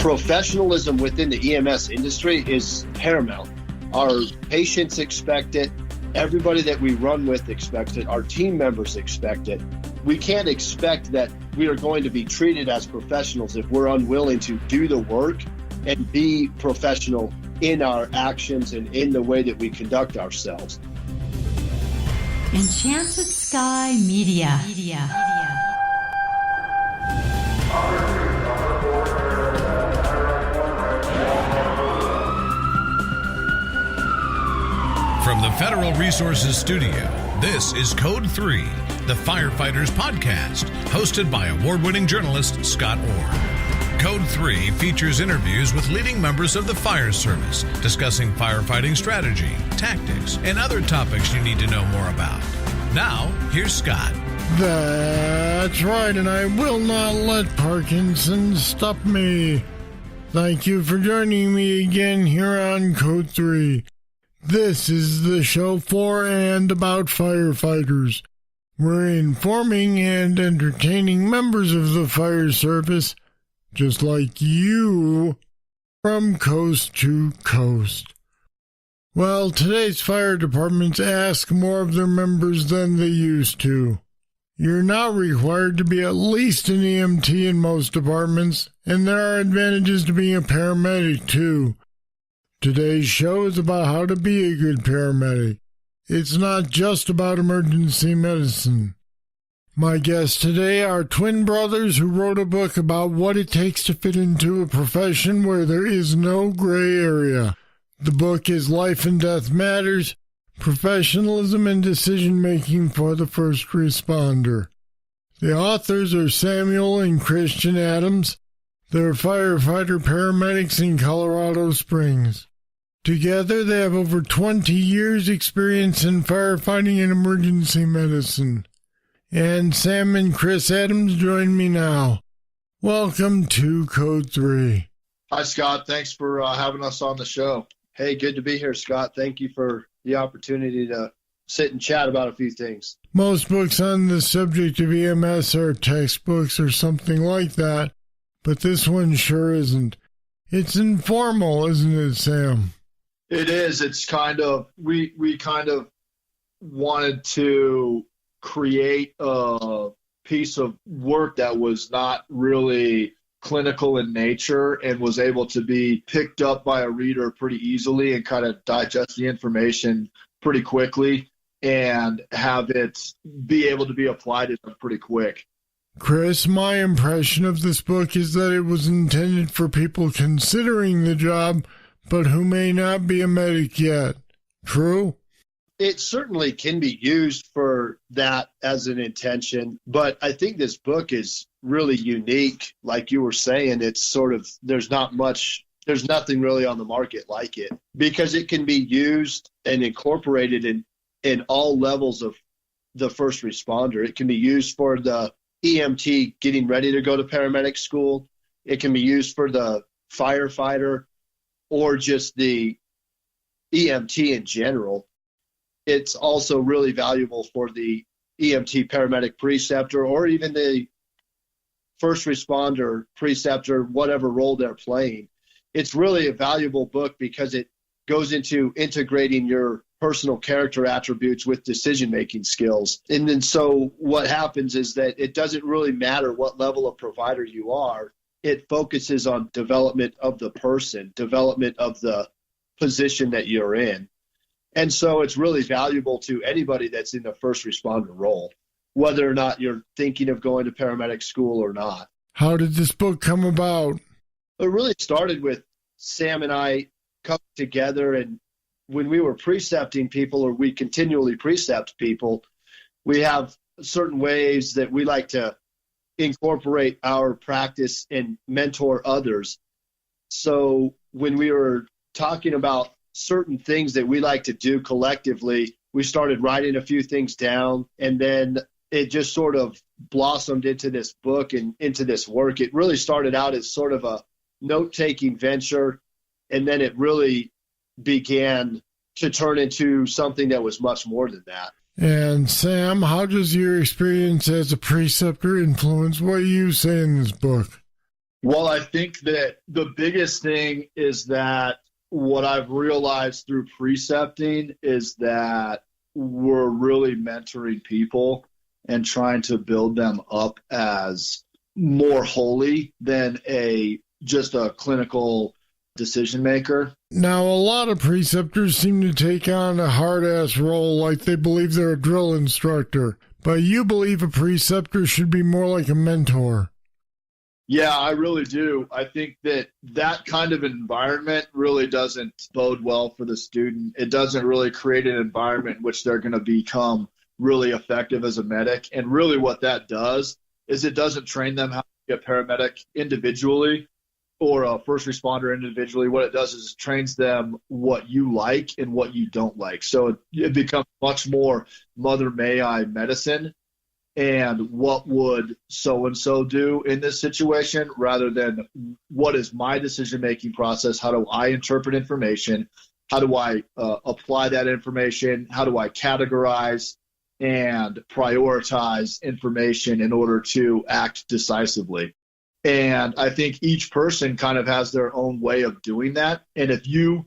Professionalism within the EMS industry is paramount. Our patients expect it. Everybody that we run with expects it. Our team members expect it. We can't expect that we are going to be treated as professionals if we're unwilling to do the work and be professional in our actions and in the way that we conduct ourselves. Enchanted Sky Media. From the Federal Resources Studio, this is Code 3, the Firefighters Podcast, hosted by award-winning journalist Scott Orr. Code 3 features interviews with leading members of the fire service, discussing firefighting strategy, tactics, and other topics you need to know more about. Now, here's Scott. That's right, and I will not let Parkinson stop me. Thank you for joining me again here on Code 3. This is the show for and about firefighters. We're informing and entertaining members of the fire service, just like you, from coast to coast. Well, today's fire departments ask more of their members than they used to. You're now required to be at least an EMT in most departments, and there are advantages to being a paramedic, too. Today's show is about how to be a good paramedic. It's not just about emergency medicine. My guests today are twin brothers who wrote a book about what it takes to fit into a profession where there is no gray area. The book is Life and Death Matters, Professionalism and Decision-Making for the First Responder. The authors are Samuel and Christian Adams. They're firefighter paramedics in Colorado Springs. Together, they have over 20 years' experience in firefighting and emergency medicine. And Sam and Chris Adams join me now. Welcome to Code 3. Hi, Scott. Thanks for having us on the show. Hey, good to be here, Scott. Thank you for the opportunity to sit and chat about a few things. Most books on the subject of EMS are textbooks or something like that, but this one sure isn't. It's informal, isn't it, Sam? It is. It's kind of, we kind of wanted to create a piece of work that was not really clinical in nature and was able to be picked up by a reader pretty easily and kind of digest the information pretty quickly and have it be able to be applied pretty quick. Chris, my impression of this book is that it was intended for people considering the job, but who may not be a medic yet. True? It certainly can be used for that as an intention, but I think this book is really unique. Like you were saying, it's sort of, there's nothing really on the market like it, because it can be used and incorporated in all levels of the first responder. It can be used for the EMT getting ready to go to paramedic school. It can be used for the firefighter or just the EMT in general. It's also really valuable for the EMT paramedic preceptor or even the first responder preceptor, whatever role they're playing. It's really a valuable book because it goes into integrating your personal character attributes with decision-making skills. And then so what happens is that it doesn't really matter what level of provider you are. It focuses on development of the person, development of the position that you're in. And so it's really valuable to anybody that's in the first responder role, whether or not you're thinking of going to paramedic school or not. How did this book come about? It really started with Sam and I coming together, and when we were precepting people, or we continually precept people, we have certain ways that we like to incorporate our practice and mentor others. So when we were talking about certain things that we like to do collectively, we started writing a few things down, and then it just sort of blossomed into this book and into this work. It really started out as sort of a note-taking venture, and then it really began to turn into something that was much more than that. And Sam, how does your experience as a preceptor influence what you say in this book? Well, I think that the biggest thing is that what I've realized through precepting is that we're really mentoring people and trying to build them up as more holy than just a clinical decision maker. Now, a lot of preceptors seem to take on a hard-ass role like they believe they're a drill instructor, but you believe a preceptor should be more like a mentor. Yeah, I really do. I think that kind of environment really doesn't bode well for the student. It doesn't really create an environment in which they're going to become really effective as a medic. And really what that does is it doesn't train them how to be a paramedic individually or a first responder individually. What it does is it trains them what you like and what you don't like. So it becomes much more mother may I medicine. And what would so-and-so do in this situation rather than what is my decision-making process? How do I interpret information? How do I apply that information? How do I categorize and prioritize information in order to act decisively? And I think each person kind of has their own way of doing that. And if you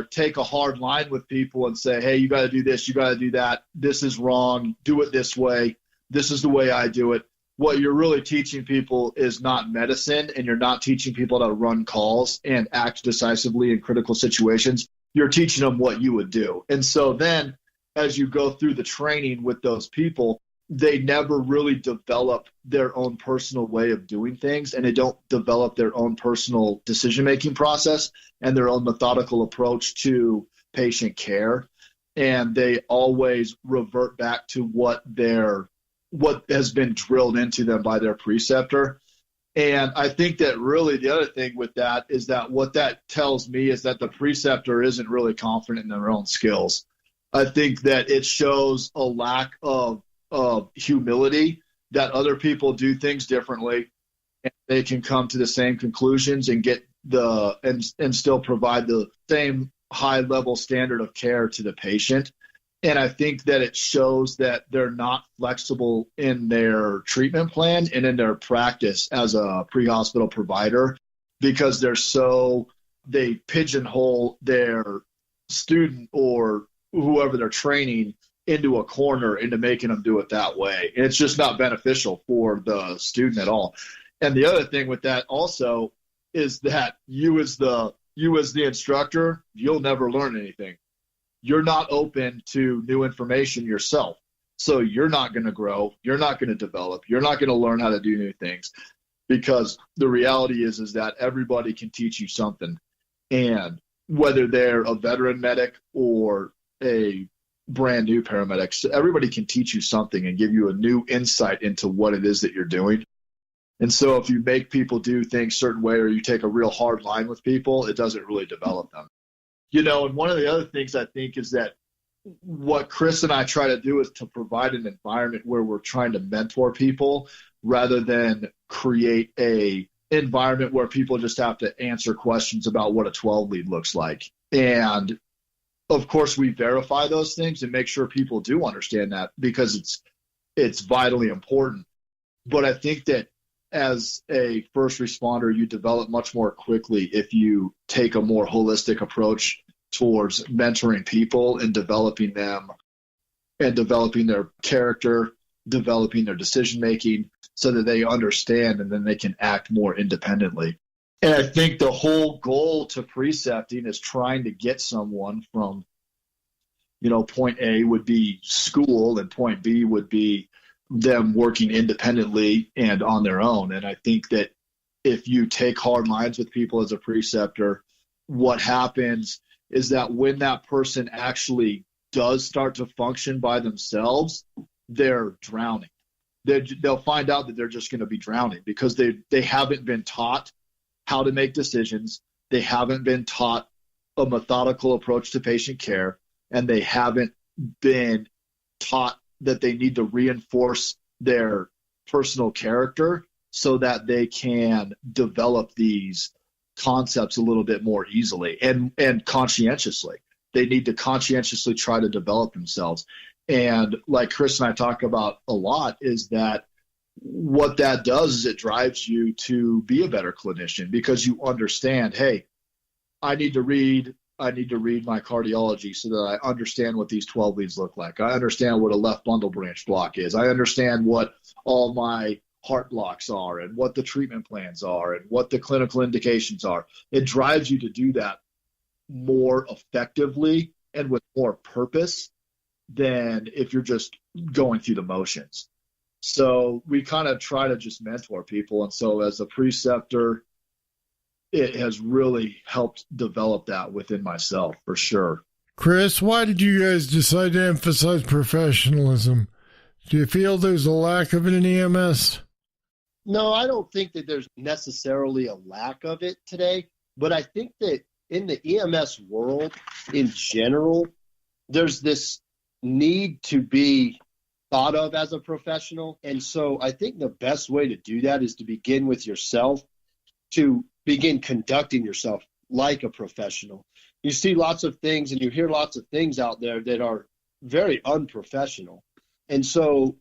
take a hard line with people and say, hey, you got to do this, you got to do that, this is wrong, do it this way, this is the way I do it. What you're really teaching people is not medicine, and you're not teaching people how to run calls and act decisively in critical situations. You're teaching them what you would do. And so then as you go through the training with those people, they never really develop their own personal way of doing things, and they don't develop their own personal decision-making process and their own methodical approach to patient care. And they always revert back to what has been drilled into them by their preceptor. And I think that really the other thing with that is that what that tells me is that the preceptor isn't really confident in their own skills. I think that it shows a lack of humility that other people do things differently and they can come to the same conclusions and get and still provide the same high level standard of care to the patient. And I think that it shows that they're not flexible in their treatment plan and in their practice as a pre-hospital provider because they pigeonhole their student or whoever they're training into a corner into making them do it that way. And it's just not beneficial for the student at all. And the other thing with that also is that you as the instructor, you'll never learn anything. You're not open to new information yourself. So you're not going to grow. You're not going to develop. You're not going to learn how to do new things because the reality is that everybody can teach you something. And whether they're a veteran medic or a brand new paramedic, so everybody can teach you something and give you a new insight into what it is that you're doing. And so if you make people do things a certain way or you take a real hard line with people, it doesn't really develop them. And one of the other things I think is that what Chris and I try to do is to provide an environment where we're trying to mentor people rather than create a environment where people just have to answer questions about what a 12 lead looks like. And of course, we verify those things and make sure people do understand that because it's vitally important. But I think that as a first responder, you develop much more quickly if you take a more holistic approach towards mentoring people and developing them and developing their character, developing their decision-making so that they understand and then they can act more independently. And I think the whole goal to precepting is trying to get someone from, point A would be school and point B would be them working independently and on their own. And I think that if you take hard lines with people as a preceptor, what happens is that when that person actually does start to function by themselves, they're drowning. They'll find out that they're just going to be drowning because they haven't been taught how to make decisions. They haven't been taught a methodical approach to patient care, and they haven't been taught that they need to reinforce their personal character so that they can develop these concepts a little bit more easily and conscientiously. They need to conscientiously try to develop themselves. And like Chris and I talk about a lot is that what that does is it drives you to be a better clinician because you understand, hey, I need to read my cardiology so that I understand what these 12 leads look like. I understand what a left bundle branch block is. I understand what all my heart blocks are and what the treatment plans are and what the clinical indications are. It drives you to do that more effectively and with more purpose than if you're just going through the motions. So we kind of try to just mentor people. And so as a preceptor, it has really helped develop that within myself for sure. Chris, why did you guys decide to emphasize professionalism? Do you feel there's a lack of it in EMS? No, I don't think that there's necessarily a lack of it today, but I think that in the EMS world in general, there's this need to be thought of as a professional. And so I think the best way to do that is to begin with yourself, to begin conducting yourself like a professional. You see lots of things and you hear lots of things out there that are very unprofessional. And so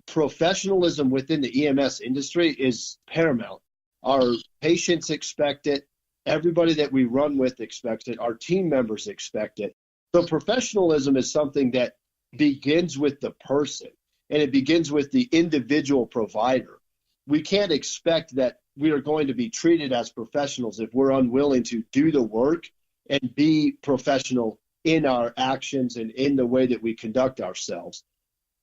professionalism within the EMS industry is paramount. Our patients expect it. Everybody that we run with expects it. Our team members expect it. So professionalism is something that begins with the person, and it begins with the individual provider. We can't expect that we are going to be treated as professionals if we're unwilling to do the work and be professional in our actions and in the way that we conduct ourselves.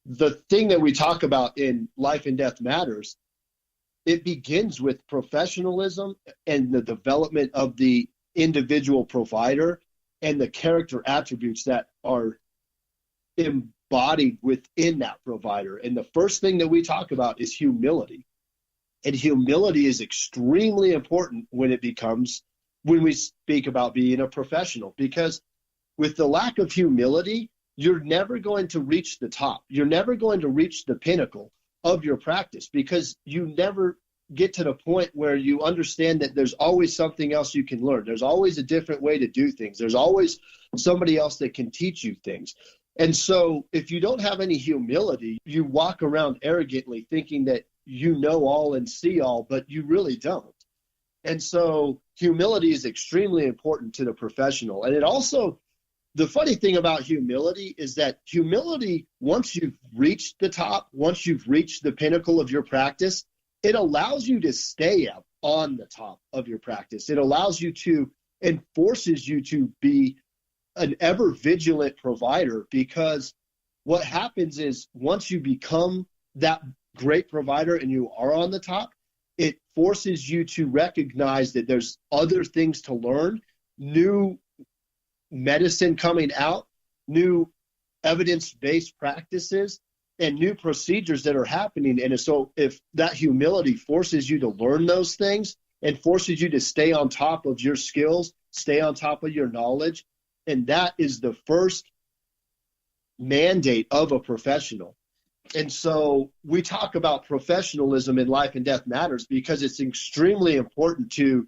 The thing that we talk about in Life and Death Matters, it begins with professionalism and the development of the individual provider and the character attributes that are embodied within that provider. And the first thing that we talk about is humility. And humility is extremely important when we speak about being a professional, because with the lack of humility, you're never going to reach the top. You're never going to reach the pinnacle of your practice because you never get to the point where you understand that there's always something else you can learn. There's always a different way to do things. There's always somebody else that can teach you things. And so if you don't have any humility, you walk around arrogantly thinking that you know all and see all, but you really don't. And so humility is extremely important to the professional. And it also, the funny thing about humility is that humility, once you've reached the top, once you've reached the pinnacle of your practice, it allows you to stay up on the top of your practice. It allows you to and forces you to be an ever vigilant provider, because what happens is once you become that great provider and you are on the top, it forces you to recognize that there's other things to learn, new medicine coming out, new evidence-based practices, and new procedures that are happening. And so if that humility forces you to learn those things and forces you to stay on top of your skills, stay on top of your knowledge, and that is the first mandate of a professional. And so we talk about professionalism in Life and Death Matters because it's extremely important to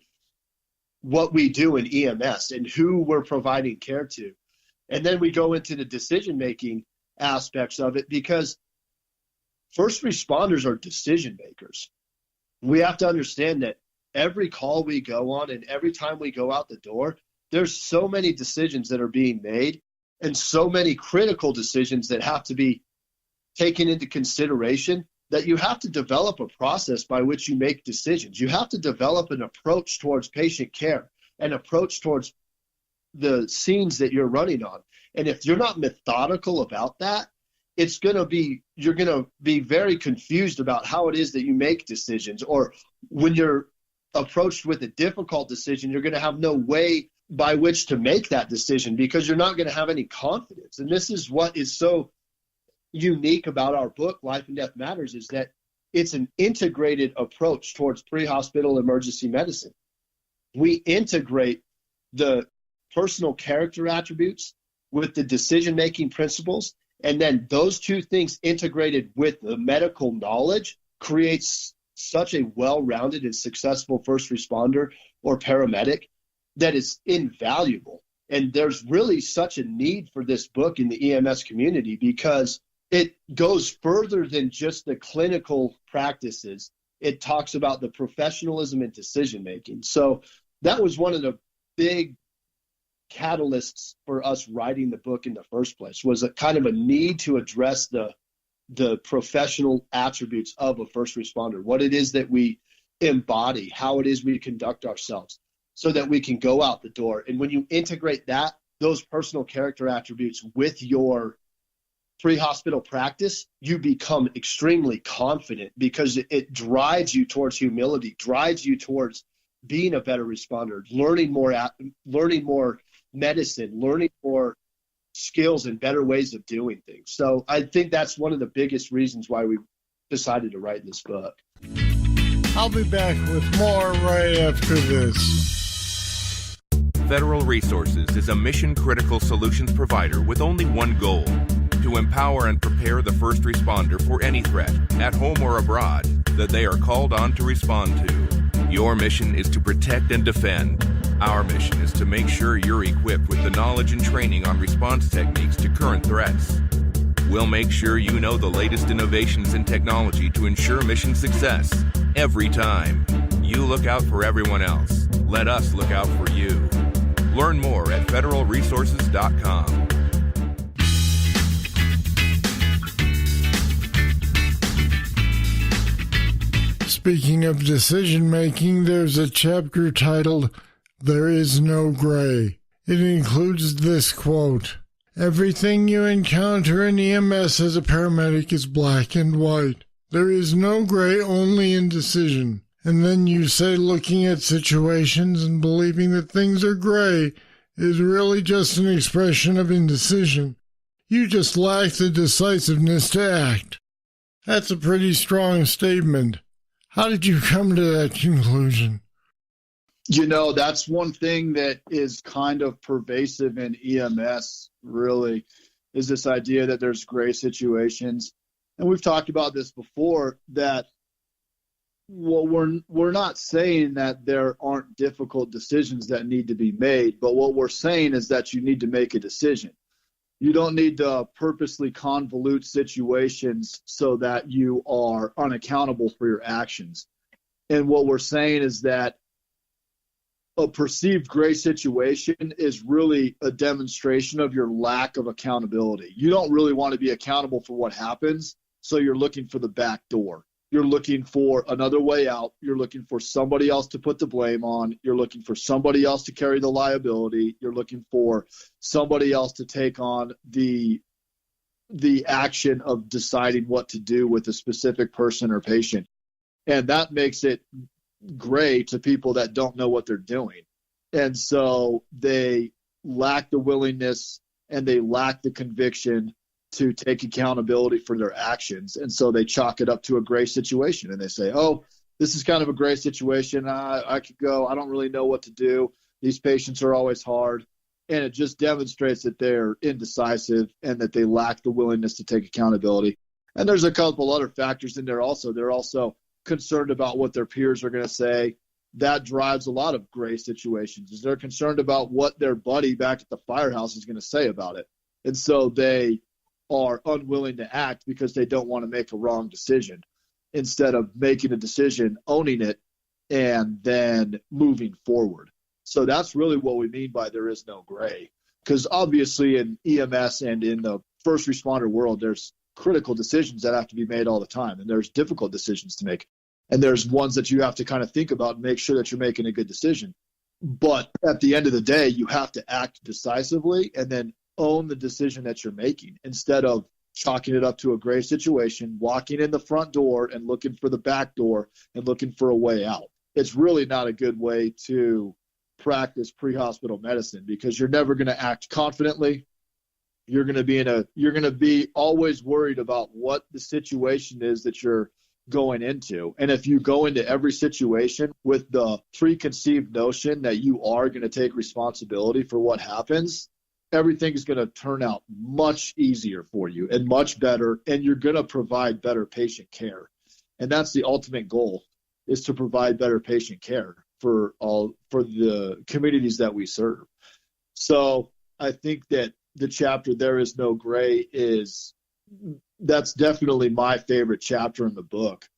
what we do in EMS and who we're providing care to. And then we go into the decision-making aspects of it, because first responders are decision makers. We have to understand that every call we go on and every time we go out the door, there's so many decisions that are being made and so many critical decisions that have to be taken into consideration that you have to develop a process by which you make decisions. You have to develop an approach towards patient care, an approach towards the scenes that you're running on. And if you're not methodical about that, you're going to be very confused about how it is that you make decisions. Or when you're approached with a difficult decision, you're going to have no way by which to make that decision because you're not going to have any confidence. And this is what is so unique about our book, Life and Death Matters, is that it's an integrated approach towards pre-hospital emergency medicine. We integrate the personal character attributes with the decision-making principles, and then those two things integrated with the medical knowledge creates such a well-rounded and successful first responder or paramedic that is invaluable. And there's really such a need for this book in the EMS community because it goes further than just the clinical practices. It talks about the professionalism and decision-making. So that was one of the big catalysts for us writing the book in the first place, was a kind of a need to address the professional attributes of a first responder, what it is that we embody, how it is we conduct ourselves, so that we can go out the door. And when you integrate those personal character attributes with your pre-hospital practice, you become extremely confident, because it drives you towards humility, drives you towards being a better responder, learning more medicine, learning more skills and better ways of doing things. So I think that's one of the biggest reasons why we decided to write this book. I'll be back with more right after this. Federal Resources is a mission-critical solutions provider with only one goal: to empower and prepare the first responder for any threat, at home or abroad, that they are called on to respond to. Your mission is to protect and defend. Our mission is to make sure you're equipped with the knowledge and training on response techniques to current threats. We'll make sure you know the latest innovations in technology to ensure mission success every time. You look out for everyone else. Let us look out for you. Learn more at federalresources.com. Speaking of decision-making, there's a chapter titled, "There is no gray." It includes this quote: "Everything you encounter in EMS as a paramedic is black and white. There is no gray, only indecision." And then you say looking at situations and believing that things are gray is really just an expression of indecision. You just lack the decisiveness to act. That's a pretty strong statement. How did you come to that conclusion? That's one thing that is kind of pervasive in EMS, really, is this idea that there's gray situations. And we've talked about this before, that we're not saying that there aren't difficult decisions that need to be made, but what we're saying is that you need to make a decision. You don't need to purposely convolute situations so that you are unaccountable for your actions. And what we're saying is that a perceived gray situation is really a demonstration of your lack of accountability. You don't really want to be accountable for what happens, so you're looking for the back door. You're looking for another way out. You're looking for somebody else to put the blame on. You're looking for somebody else to carry the liability. You're looking for somebody else to take on the action of deciding what to do with a specific person or patient. And that makes it gray to people that don't know what they're doing. And so they lack the willingness and they lack the conviction to take accountability for their actions. And so they chalk it up to a gray situation, and they say, oh, this is kind of a gray situation. I could go. I don't really know what to do. These patients are always hard. And it just demonstrates that they're indecisive and that they lack the willingness to take accountability. And there's a couple other factors in there also. They're also concerned about what their peers are going to say. That drives a lot of gray situations, is they're concerned about what their buddy back at the firehouse is going to say about it. And so they are unwilling to act because they don't want to make a wrong decision, instead of making a decision, owning it, and then moving forward. So that's really what we mean by there is no gray. Because obviously in EMS and in the first responder world, there's critical decisions that have to be made all the time, and there's difficult decisions to make. And there's ones that you have to kind of think about and make sure that you're making a good decision. But at the end of the day, you have to act decisively and then own the decision that you're making, instead of chalking it up to a gray situation, walking in the front door and looking for the back door and looking for a way out. It's really not a good way to practice pre-hospital medicine, because you're never going to act confidently. You're going to be always worried about what the situation is that you're going into. And if you go into every situation with the preconceived notion that you are going to take responsibility for what happens, everything is going to turn out much easier for you and much better, and you're going to provide better patient care. And that's the ultimate goal, is to provide better patient care for the communities that we serve. So I think that the chapter "There is no gray" is that's definitely my favorite chapter in the book.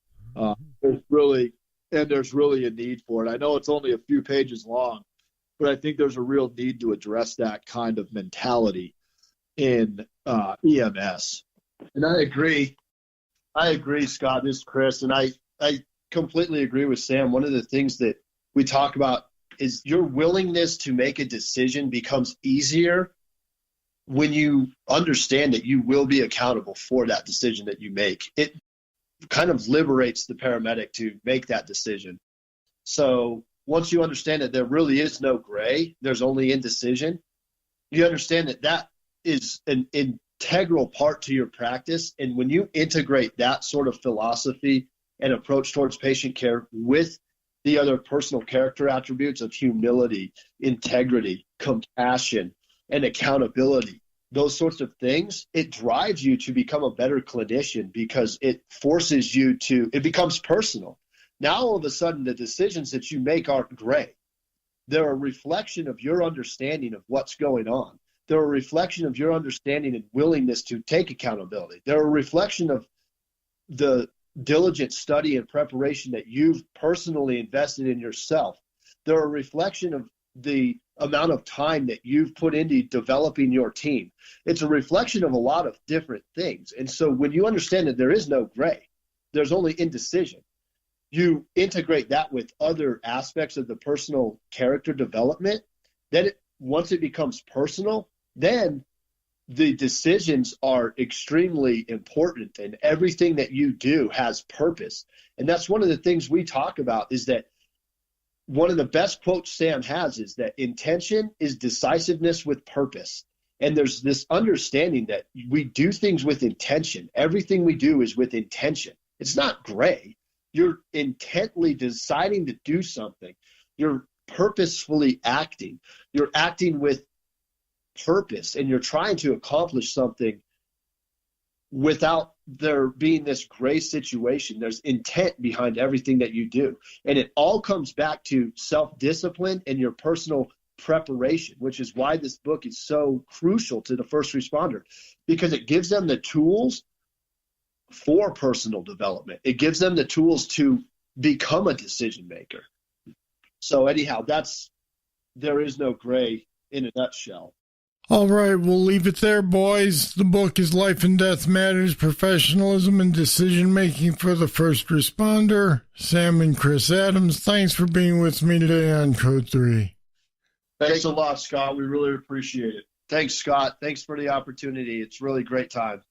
There's really a need for it. I know it's only a few pages long, but I think there's a real need to address that kind of mentality in EMS. And I agree, Scott. This is Chris, and I completely agree with Sam. One of the things that we talk about is your willingness to make a decision becomes easier when you understand that you will be accountable for that decision that you make. It kind of liberates the paramedic to make that decision. So once you understand that there really is no gray, there's only indecision, you understand that that is an integral part to your practice. And when you integrate that sort of philosophy and approach towards patient care with the other personal character attributes of humility, integrity, compassion, and accountability, those sorts of things, it drives you to become a better clinician because it forces you to, it becomes personal. Now, all of a sudden, the decisions that you make aren't gray. They're a reflection of your understanding of what's going on. They're a reflection of your understanding and willingness to take accountability. They're a reflection of the diligent study and preparation that you've personally invested in yourself. They're a reflection of the amount of time that you've put into developing your team. It's a reflection of a lot of different things. And so when you understand that there is no gray, there's only indecision, you integrate that with other aspects of the personal character development, then once it becomes personal, then the decisions are extremely important and everything that you do has purpose. And that's one of the things we talk about is that one of the best quotes Sam has is that intention is decisiveness with purpose. And there's this understanding that we do things with intention. Everything we do is with intention. It's not gray. You're intently deciding to do something. You're purposefully acting. You're acting with purpose, and you're trying to accomplish something without there being this gray situation. There's intent behind everything that you do. And it all comes back to self-discipline and your personal preparation, which is why this book is so crucial to the first responder, because it gives them the tools for personal development. It gives them the tools to become a decision maker. So anyhow, there is no gray in a nutshell. All right, we'll leave it there, boys. The book is Life and Death Matters, Professionalism and Decision-Making for the First Responder. Sam and Chris Adams, thanks for being with me today on Code 3. Thanks a lot, Scott. We really appreciate it. Thanks, Scott. Thanks for the opportunity. It's really a great time.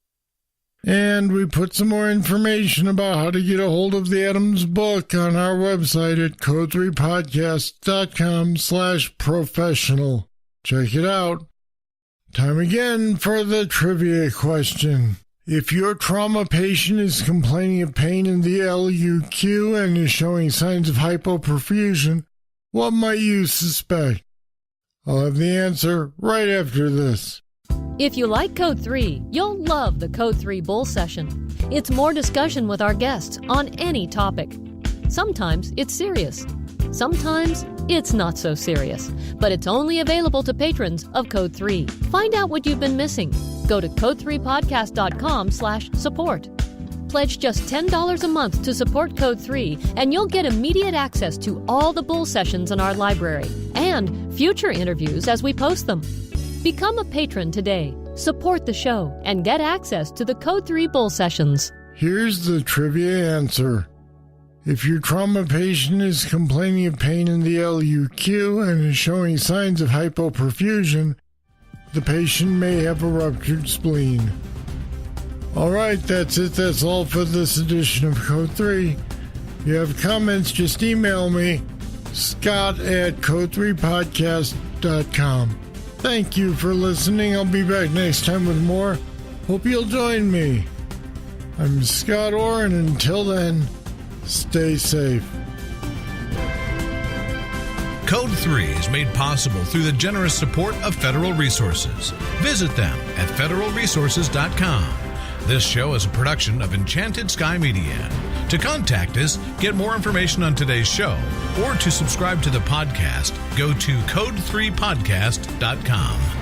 And we put some more information about how to get a hold of the Adams book on our website at code3podcast.com/professional. Check it out. Time again for the trivia question. If your trauma patient is complaining of pain in the LUQ and is showing signs of hypoperfusion, what might you suspect? I'll have the answer right after this. If you like Code 3, you'll love the Code 3 Bull Session. It's more discussion with our guests on any topic. Sometimes it's serious. Sometimes it's not so serious, but it's only available to patrons of Code 3. Find out what you've been missing. Go to code3podcast.com/support. Pledge just $10 a month to support Code 3, and you'll get immediate access to all the Bull Sessions in our library and future interviews as we post them. Become a patron today, support the show, and get access to the Code 3 Bull Sessions. Here's the trivia answer. If your trauma patient is complaining of pain in the LUQ and is showing signs of hypoperfusion, the patient may have a ruptured spleen. All right, that's it. That's all for this edition of Code 3. If you have comments, just email me, scott@code3podcast.com. Thank you for listening. I'll be back next time with more. Hope you'll join me. I'm Scott Orr, and until then, stay safe. Code 3 is made possible through the generous support of Federal Resources. Visit them at federalresources.com. This show is a production of Enchanted Sky Media. To contact us, get more information on today's show, or to subscribe to the podcast, go to code3podcast.com.